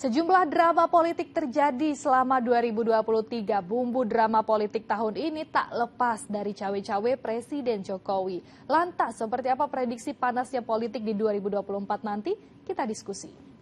Sejumlah drama politik terjadi selama 2023. Bumbu drama politik tahun ini tak lepas dari cawe-cawe Presiden Jokowi. Lantas, seperti apa prediksi panasnya politik di 2024 nanti? Kita diskusi.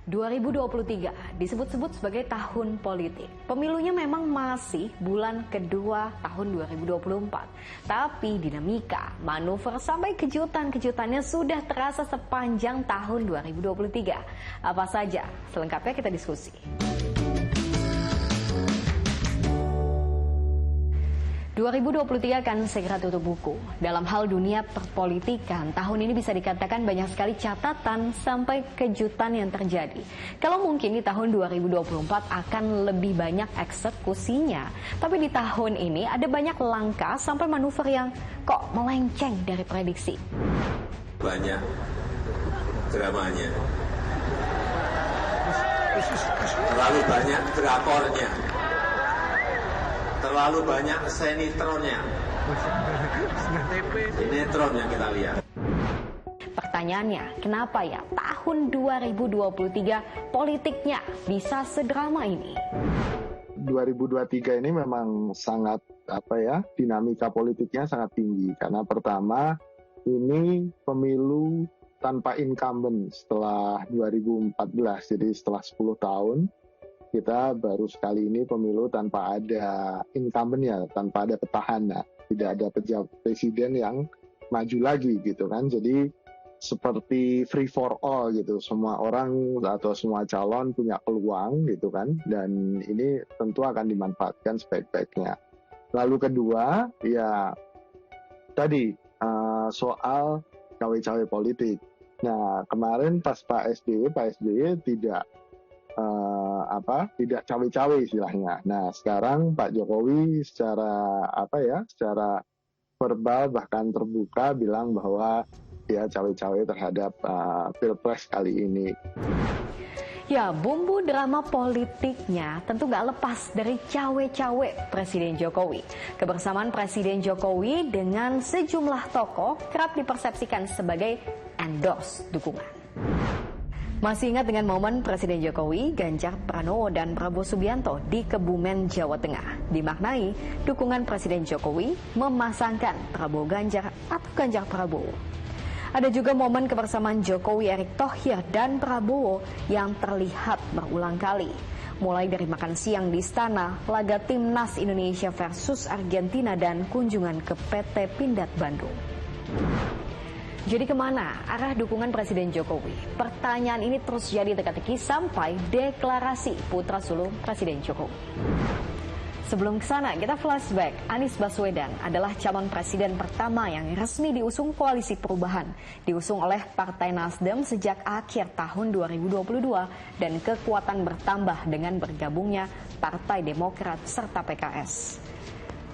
2023 disebut-sebut sebagai tahun politik. Pemilunya memang masih bulan kedua tahun 2024. Tapi dinamika, manuver sampai kejutan-kejutannya sudah terasa sepanjang tahun 2023. Apa saja? Selengkapnya kita diskusi. 2023 akan segera tutup buku. Dalam hal dunia perpolitikan, tahun ini bisa dikatakan banyak sekali catatan sampai kejutan yang terjadi. Kalau mungkin di tahun 2024 akan lebih banyak eksekusinya. Tapi di tahun ini ada banyak langkah sampai manuver yang kok melenceng dari prediksi. Banyak dramanya. Terlalu banyak drakornya. Terlalu banyak sinetronnya. Sinetron yang kita lihat. Pertanyaannya, kenapa ya tahun 2023 politiknya bisa sedrama ini? 2023 ini memang sangat dinamika politiknya sangat tinggi karena pertama ini pemilu tanpa incumbent setelah 2014, jadi setelah 10 tahun. Kita baru sekali ini pemilu tanpa ada incumbent-nya, tanpa ada petahana, tidak ada pejabat presiden yang maju lagi gitu kan. Jadi seperti free for all gitu, semua orang atau semua calon punya peluang gitu kan, dan ini tentu akan dimanfaatkan sebaik-baiknya. Lalu kedua, ya tadi soal cawe-cawe politik. Nah kemarin pas Pak SBY tidak tidak cawe-cawe istilahnya. Nah sekarang Pak Jokowi secara verbal bahkan terbuka bilang bahwa dia cawe-cawe terhadap Pilpres kali ini. Ya, bumbu drama politiknya tentu gak lepas dari cawe-cawe Presiden Jokowi. Kebersamaan Presiden Jokowi dengan sejumlah tokoh kerap dipersepsikan sebagai endorse dukungan. Masih ingat dengan momen Presiden Jokowi, Ganjar Pranowo dan Prabowo Subianto di Kebumen, Jawa Tengah. Dimaknai, dukungan Presiden Jokowi memasangkan Prabowo Ganjar atau Ganjar Prabowo. Ada juga momen kebersamaan Jokowi, Erick Thohir dan Prabowo yang terlihat berulang kali. Mulai dari makan siang di istana, laga Timnas Indonesia versus Argentina dan kunjungan ke PT Pindad Bandung. Jadi kemana arah dukungan Presiden Jokowi? Pertanyaan ini terus jadi teka-teki sampai deklarasi putra sulung Presiden Jokowi. Sebelum ke sana, kita flashback. Anies Baswedan adalah calon presiden pertama yang resmi diusung Koalisi Perubahan. Diusung oleh Partai Nasdem sejak akhir tahun 2022 dan kekuatan bertambah dengan bergabungnya Partai Demokrat serta PKS.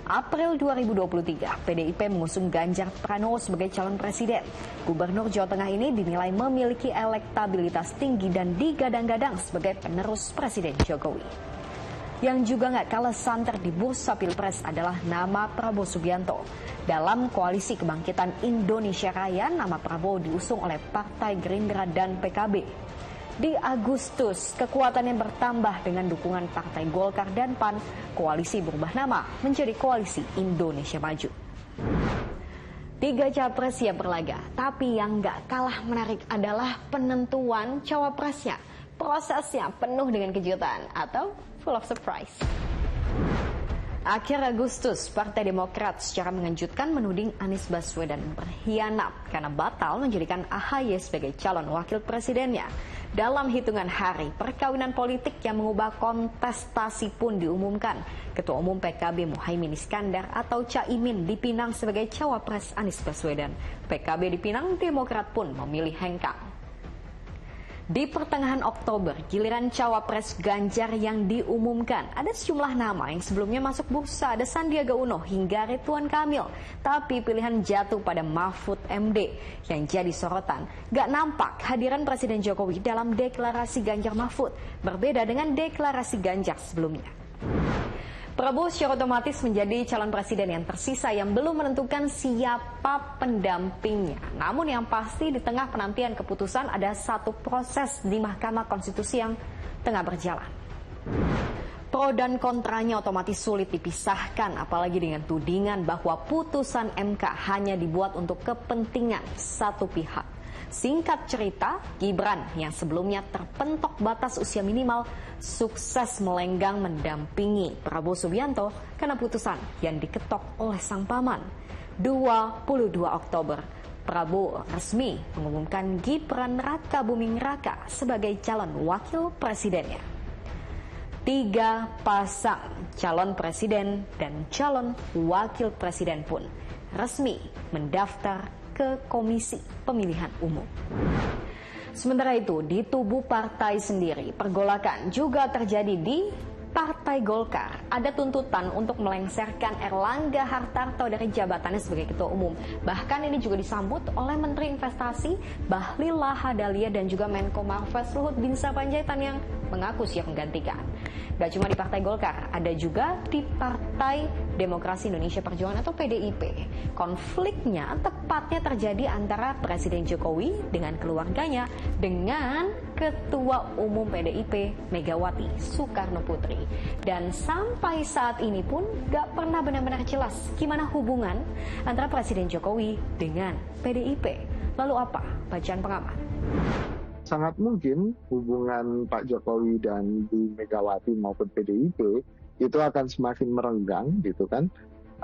April 2023, PDIP mengusung Ganjar Pranowo sebagai calon presiden. Gubernur Jawa Tengah ini dinilai memiliki elektabilitas tinggi dan digadang-gadang sebagai penerus Presiden Jokowi. Yang juga nggak kalah santer di bursa Pilpres adalah nama Prabowo Subianto. Dalam Koalisi Kebangkitan Indonesia Raya, nama Prabowo diusung oleh Partai Gerindra dan PKB. Di Agustus, kekuatannya bertambah dengan dukungan Partai Golkar dan PAN. Koalisi berubah nama menjadi Koalisi Indonesia Maju. 3 capres siap berlaga, tapi yang gak kalah menarik adalah penentuan cawapresnya. Prosesnya penuh dengan kejutan atau full of surprise. Akhir Agustus, Partai Demokrat secara mengejutkan menuding Anies Baswedan berkhianat karena batal menjadikan AHY sebagai calon wakil presidennya. Dalam hitungan hari, perkawinan politik yang mengubah kontestasi pun diumumkan. Ketua Umum PKB Muhaimin Iskandar atau Caimin dipinang sebagai cawapres Anies Baswedan. PKB dipinang, Demokrat pun memilih hengkang. Di pertengahan Oktober, giliran cawapres Ganjar yang diumumkan. Ada sejumlah nama yang sebelumnya masuk bursa, ada Sandiaga Uno hingga Ridwan Kamil. Tapi pilihan jatuh pada Mahfud MD yang jadi sorotan. Gak nampak hadiran Presiden Jokowi dalam deklarasi Ganjar Mahfud, berbeda dengan deklarasi Ganjar sebelumnya. Prabowo secara otomatis menjadi calon presiden yang tersisa yang belum menentukan siapa pendampingnya. Namun yang pasti di tengah penantian keputusan ada satu proses di Mahkamah Konstitusi yang tengah berjalan. Pro dan kontranya otomatis sulit dipisahkan, apalagi dengan tudingan bahwa putusan MK hanya dibuat untuk kepentingan satu pihak. Singkat cerita, Gibran yang sebelumnya terpentok batas usia minimal sukses melenggang mendampingi Prabowo Subianto karena putusan yang diketok oleh sang paman. 22 Oktober, Prabowo resmi mengumumkan Gibran Raka Buming Raka sebagai calon wakil presidennya. 3 pasang calon presiden dan calon wakil presiden pun resmi mendaftar ke Komisi Pemilihan Umum. Sementara itu, di tubuh partai sendiri, pergolakan juga terjadi di Partai Golkar. Ada tuntutan untuk melengsarkan Erlangga Hartarto dari jabatannya sebagai Ketua Umum. Bahkan ini juga disambut oleh Menteri Investasi Bahlil Lahadalia dan juga Menko Marves Luhut Binsar Panjaitan yang mengaku siap menggantikan. Gak cuma di Partai Golkar, ada juga di Partai Demokrasi Indonesia Perjuangan atau PDIP. Konfliknya tepatnya terjadi antara Presiden Jokowi dengan keluarganya dengan Ketua Umum PDIP Megawati Soekarno Putri. Dan sampai saat ini pun gak pernah benar-benar jelas gimana hubungan antara Presiden Jokowi dengan PDIP. Lalu apa bacaan pengamat? Sangat mungkin hubungan Pak Jokowi dan Bu Megawati maupun PDIP itu akan semakin merenggang gitu kan.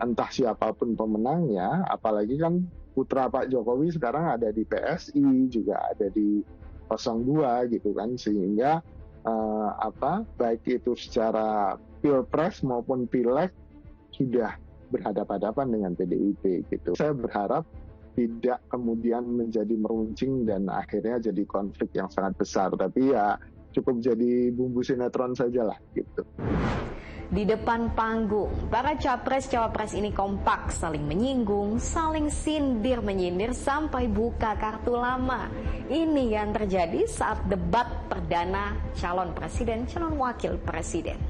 Entah siapapun pemenangnya, apalagi kan putra Pak Jokowi sekarang ada di PSI, juga ada di 02 gitu kan, sehingga baik itu secara pilpres maupun pileg sudah berhadapan-hadapan dengan PDIP gitu. Saya berharap tidak kemudian menjadi meruncing dan akhirnya jadi konflik yang sangat besar, tapi ya cukup jadi bumbu sinetron sajalah gitu. Di depan panggung, para capres-cawapres ini kompak saling menyinggung, saling sindir-menyindir sampai buka kartu lama. Ini yang terjadi saat debat perdana calon presiden, calon wakil presiden.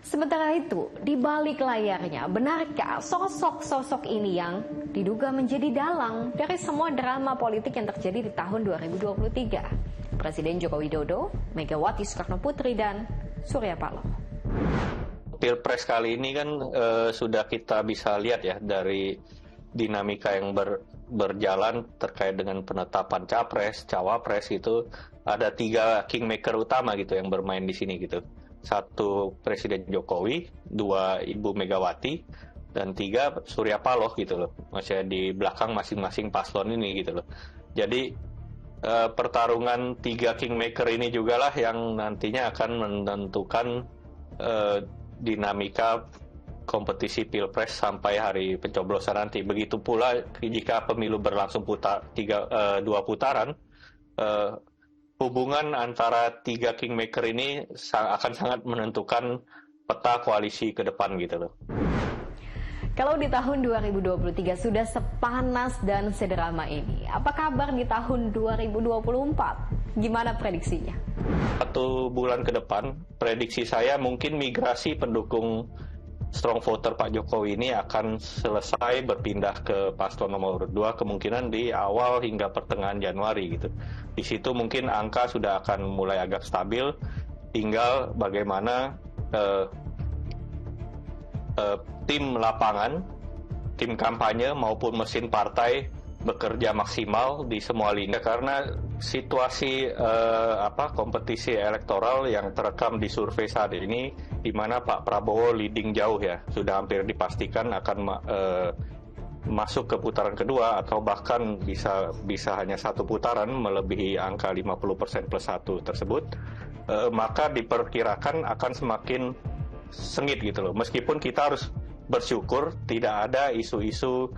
Sementara itu, di balik layarnya, benarkah sosok-sosok ini yang diduga menjadi dalang dari semua drama politik yang terjadi di tahun 2023? Presiden Joko Widodo, Megawati Soekarno Putri, dan Surya Paloh. Pilpres kali ini kan sudah kita bisa lihat ya dari dinamika yang berjalan terkait dengan penetapan capres, cawapres itu ada 3 kingmaker utama gitu yang bermain di sini gitu. 1 Presiden Jokowi, 2 Ibu Megawati, dan 3 Surya Paloh gitu loh. Maksudnya di belakang masing-masing paslon ini gitu loh. Jadi pertarungan 3 kingmaker ini juga lah yang nantinya akan menentukan dinamika kompetisi pilpres sampai hari pencoblosan nanti. Begitu pula jika pemilu berlangsung 2 putaran, hubungan antara 3 kingmaker ini akan sangat menentukan peta koalisi ke depan gitu loh. Kalau di tahun 2023 sudah sepanas dan sedrama ini, apa kabar di tahun 2024? Gimana prediksinya? 1 bulan ke depan, prediksi saya mungkin migrasi pendukung strong voter Pak Jokowi ini akan selesai berpindah ke paslon nomor 2 kemungkinan di awal hingga pertengahan Januari gitu. Di situ mungkin angka sudah akan mulai agak stabil, tinggal bagaimana tim lapangan, tim kampanye maupun mesin partai bekerja maksimal di semua lini karena situasi kompetisi elektoral yang terekam di survei saat ini di mana Pak Prabowo leading jauh ya, sudah hampir dipastikan akan masuk ke putaran kedua atau bahkan bisa hanya 1 putaran melebihi angka 50% plus 1 tersebut, maka diperkirakan akan semakin sengit gitu loh. Meskipun kita harus bersyukur tidak ada isu-isu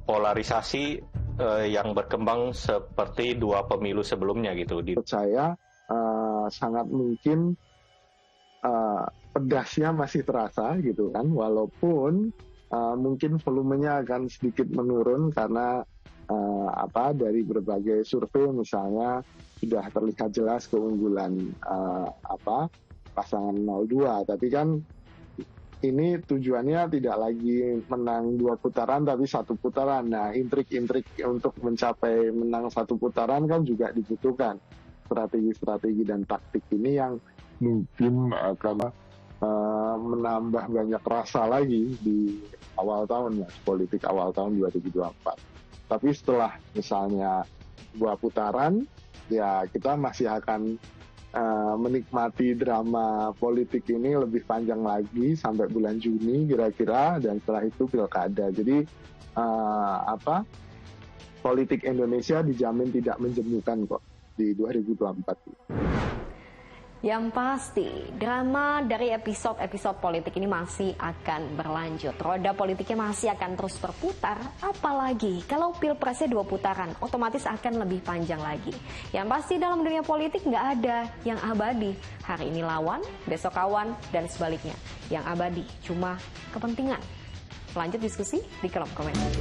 polarisasi yang berkembang seperti 2 pemilu sebelumnya gitu. Menurut saya sangat mungkin pedasnya masih terasa gitu kan, walaupun mungkin volumenya akan sedikit menurun karena dari berbagai survei misalnya sudah terlihat jelas keunggulan pasangan 02, tapi kan ini tujuannya tidak lagi menang 2 putaran tapi 1 putaran. Nah, intrik-intrik untuk mencapai menang 1 putaran kan juga dibutuhkan. Strategi-strategi dan taktik ini yang mungkin akan menambah banyak rasa lagi di awal tahun, politik awal tahun 2024. Tapi setelah misalnya 2 putaran, ya kita masih akan menikmati drama politik ini lebih panjang lagi sampai bulan Juni kira-kira, dan setelah itu pilkada. Jadi politik Indonesia dijamin tidak menjemukan kok di 2024. Yang pasti, drama dari episode-episode politik ini masih akan berlanjut. Roda politiknya masih akan terus berputar, apalagi kalau pilpresnya 2 putaran, otomatis akan lebih panjang lagi. Yang pasti dalam dunia politik nggak ada yang abadi. Hari ini lawan, besok kawan, dan sebaliknya. Yang abadi cuma kepentingan. Lanjut diskusi di kolom komentar.